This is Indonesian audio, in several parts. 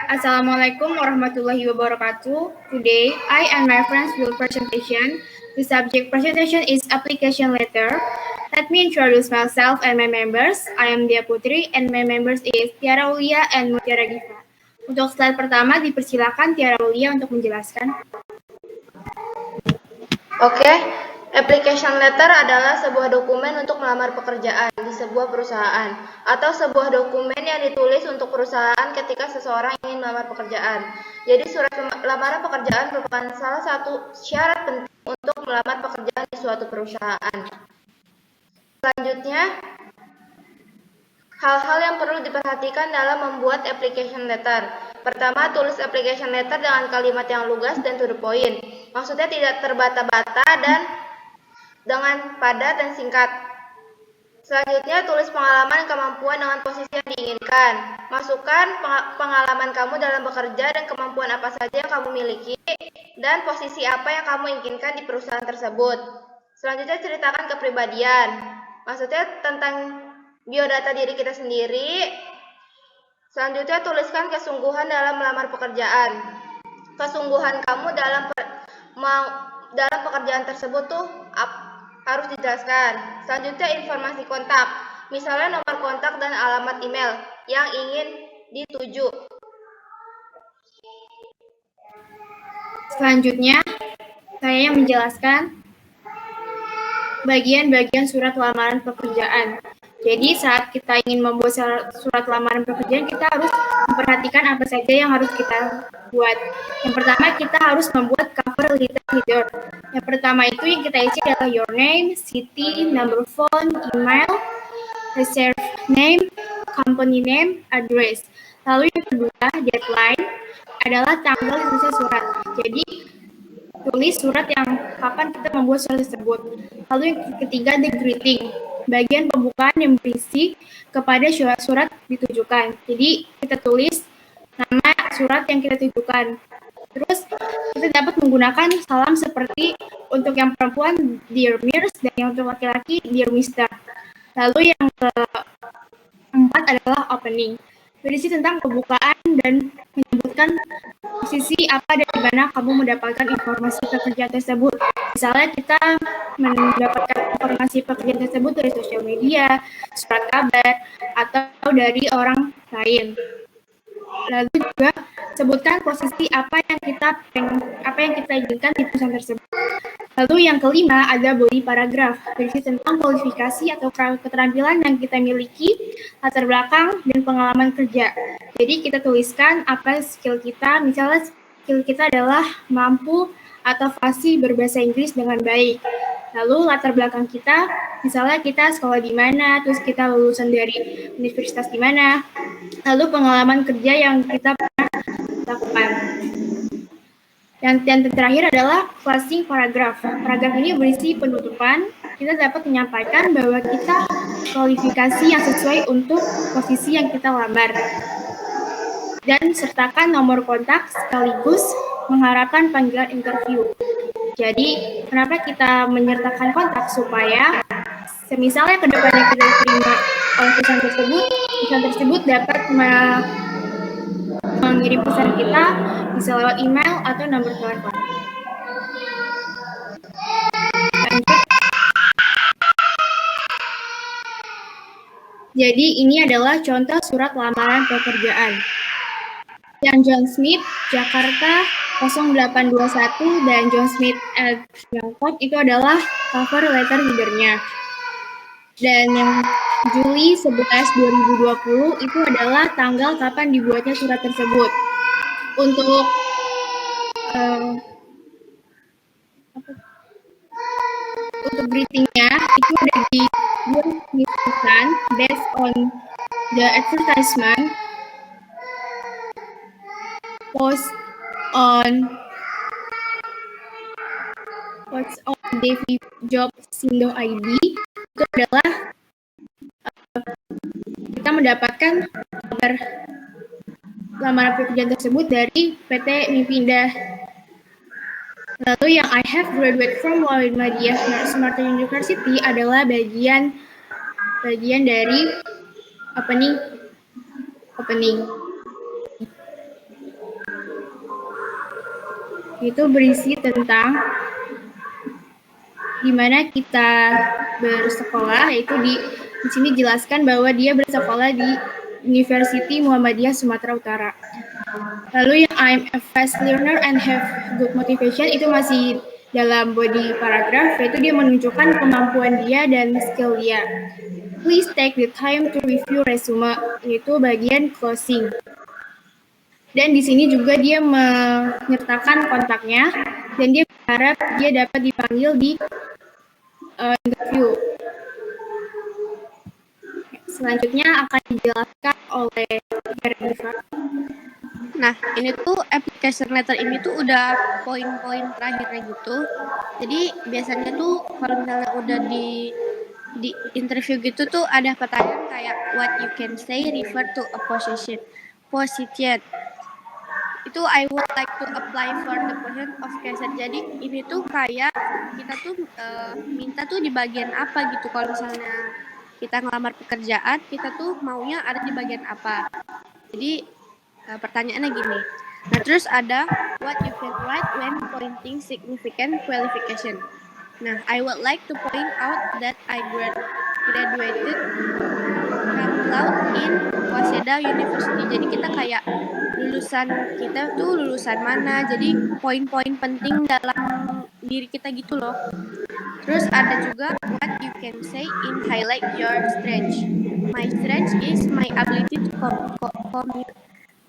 Assalamualaikum warahmatullahi wabarakatuh. Today, I and my friends will presentation. The subject presentation is application letter. Let me introduce myself and my members. I am Dia Putri and my members is Tiara Ulia and Mutiara Giva. Untuk slide pertama, dipersilakan Tiara Ulia untuk menjelaskan. Oke, application letter adalah sebuah dokumen untuk melamar pekerjaan di sebuah perusahaan atau sebuah dokumen yang ditulis untuk perusahaan ketika seseorang ingin melamar pekerjaan. Jadi surat lamaran pekerjaan merupakan salah satu syarat penting untuk melamar pekerjaan di suatu perusahaan. Selanjutnya, hal-hal yang perlu diperhatikan dalam membuat application letter. Pertama, tulis application letter dengan kalimat yang lugas dan to the point. Maksudnya tidak terbata-bata dan dengan padat dan singkat. Selanjutnya, tulis pengalaman kemampuan dengan posisi yang diinginkan. Masukkan pengalaman kamu dalam bekerja dan kemampuan apa saja yang kamu miliki dan posisi apa yang kamu inginkan di perusahaan tersebut. Selanjutnya, ceritakan kepribadian. Maksudnya tentang biodata diri kita sendiri. Selanjutnya, tuliskan kesungguhan dalam melamar pekerjaan. Kesungguhan kamu dalam pekerjaan tersebut tuh harus dijelaskan. Selanjutnya, informasi kontak. Misalnya nomor kontak dan alamat email yang ingin dituju. Selanjutnya, saya menjelaskan bagian-bagian surat lamaran pekerjaan. Jadi saat kita ingin membuat surat lamaran pekerjaan, kita harus memperhatikan apa saja yang harus kita buat. Yang pertama, kita harus membuat cover letter. Yang pertama itu yang kita isi adalah your name, city, number phone, email, reserve name, company name, address. Lalu yang kedua, deadline adalah tanggal tulisnya surat. Jadi tulis surat yang kapan kita membuat surat tersebut. Lalu yang ketiga, the greeting, bagian pembukaan yang berisi kepada surat ditujukan. Jadi kita tulis nama surat yang kita tujukan. Terus kita dapat menggunakan salam seperti untuk yang perempuan dear Mirs dan yang untuk laki-laki dear Mister. Lalu yang keempat adalah opening, berisi tentang pembukaan dan menyebutkan posisi apa dan di mana kamu mendapatkan informasi pekerjaan tersebut. Misalnya kita mendapatkan informasi pekerjaan tersebut dari sosial media, surat kabar, atau dari orang lain. Lalu juga sebutkan posisi apa yang kita inginkan di perusahaan tersebut. Lalu yang kelima ada body paragraph, berisi tentang kualifikasi atau keterampilan yang kita miliki, latar belakang, dan pengalaman kerja. Jadi kita tuliskan apa skill kita, misalnya skill kita adalah mampu atau fasih berbahasa Inggris dengan baik. Lalu latar belakang kita, misalnya kita sekolah di mana, terus kita lulusan dari universitas di mana, lalu pengalaman kerja yang kita pernah lakukan. Yang terakhir adalah closing paragraph. Paragraf ini berisi penutupan. Kita dapat menyampaikan bahwa kita kualifikasi yang sesuai untuk posisi yang kita lamar. Dan sertakan nomor kontak sekaligus mengharapkan panggilan interview. Jadi, kenapa kita menyertakan kontak? Supaya semisalnya kedepannya kita diterima oleh perusahaan tersebut dapat mengirim pesan kita bisa lewat email atau nomor telepon. Lanjut. Jadi ini adalah contoh surat lamaran pekerjaan. Yang John Smith, Jakarta 0821 dan John Smith at Bangkok itu adalah cover letter header-nya. Dan yang Juli 11 2020 itu adalah tanggal kapan dibuatnya surat tersebut. Untuk greeting-nya itu ada di tulisan based on the advertisement post on Devi Job Sindo ID. Itu adalah kita mendapatkan kabar lamaran pekerjaan tersebut dari PT Mimpi Indah. Lalu yang I have graduated from Muhammadiyah Martin University adalah bagian dari opening. Itu berisi tentang di mana kita bersekolah, yaitu di sini jelaskan bahwa dia bersekolah di University Muhammadiyah Sumatera Utara. Lalu yang I'm a fast learner and have good motivation itu masih dalam body paragraph, yaitu dia menunjukkan kemampuan dia dan skill dia. Please take the time to review resume, yaitu bagian closing. Dan di sini juga dia menyertakan kontaknya dan dia berharap dia dapat dipanggil di interview. Selanjutnya akan dijelaskan oleh Herdiva. Nah, ini tuh application letter ini tuh udah poin-poin terakhirnya gitu. Jadi biasanya tuh kalau misalnya udah di interview gitu tuh ada pertanyaan kayak what you can say refer to a position. Itu I would like to apply for the position of cashier. Jadi ini tuh kayak kita tuh minta tuh di bagian apa gitu. Kalau misalnya kita ngelamar pekerjaan, kita tuh maunya ada di bagian apa. Jadi pertanyaannya gini. Nah, terus ada what you can write when pointing significant qualification. Nah, I would like to point out that I graduated cum laude in Waseda University. Jadi kita kayak lulusan kita tuh lulusan mana. Jadi poin-poin penting dalam diri kita gitu loh. Terus ada juga what you can say in highlight your strength. My strength is my ability to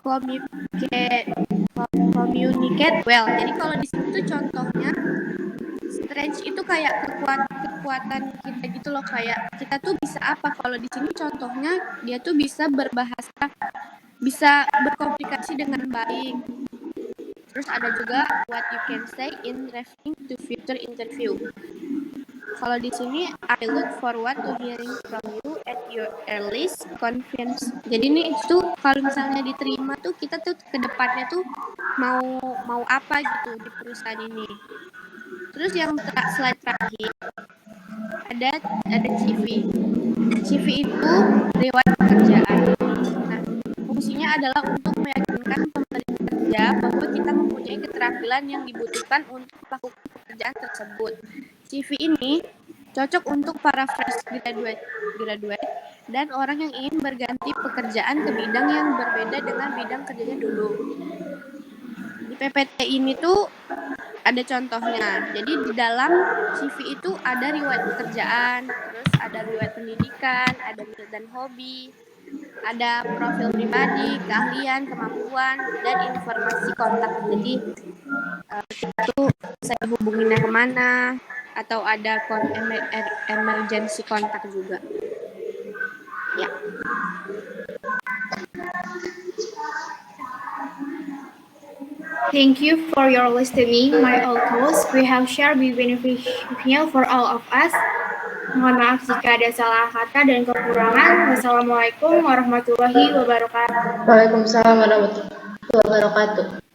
communicate well. Jadi kalau di sini tuh contohnya strength itu kayak kekuatan kita gitu loh, kayak kita tuh bisa apa. Kalau di sini contohnya dia tuh bisa berbahasa, bisa berkomunikasi dengan baik. Terus ada juga what you can say in referring to future interview. Kalau di sini I look forward to hearing from you at your earliest convenience. Jadi nih itu kalau misalnya diterima tuh kita tuh ke depannya tuh mau apa gitu di perusahaan ini. Terus yang slide terakhir ada CV. CV itu riwayat pekerjaan. Nah, fungsinya adalah untuk meyakinkan pemberi kerja bahwa kita mempunyai keterampilan yang dibutuhkan untuk melakukan pekerjaan tersebut. CV ini cocok untuk para fresh graduate dan orang yang ingin berganti pekerjaan ke bidang yang berbeda dengan bidang kerjanya dulu. Di PPT ini tuh ada contohnya. Jadi di dalam CV itu ada riwayat pekerjaan, terus ada riwayat pendidikan, ada minat dan hobi, ada profil pribadi, keahlian, kemampuan, dan informasi kontak. Jadi itu saya hubunginnya kemana, atau ada emergency kontak juga. Ya. Thank you for your listening. My all thoughts we have shared be beneficial for all of us. Mohon maaf jika ada salah kata dan kekurangan. Wassalamualaikum warahmatullahi wabarakatuh. Waalaikumsalam warahmatullahi wabarakatuh.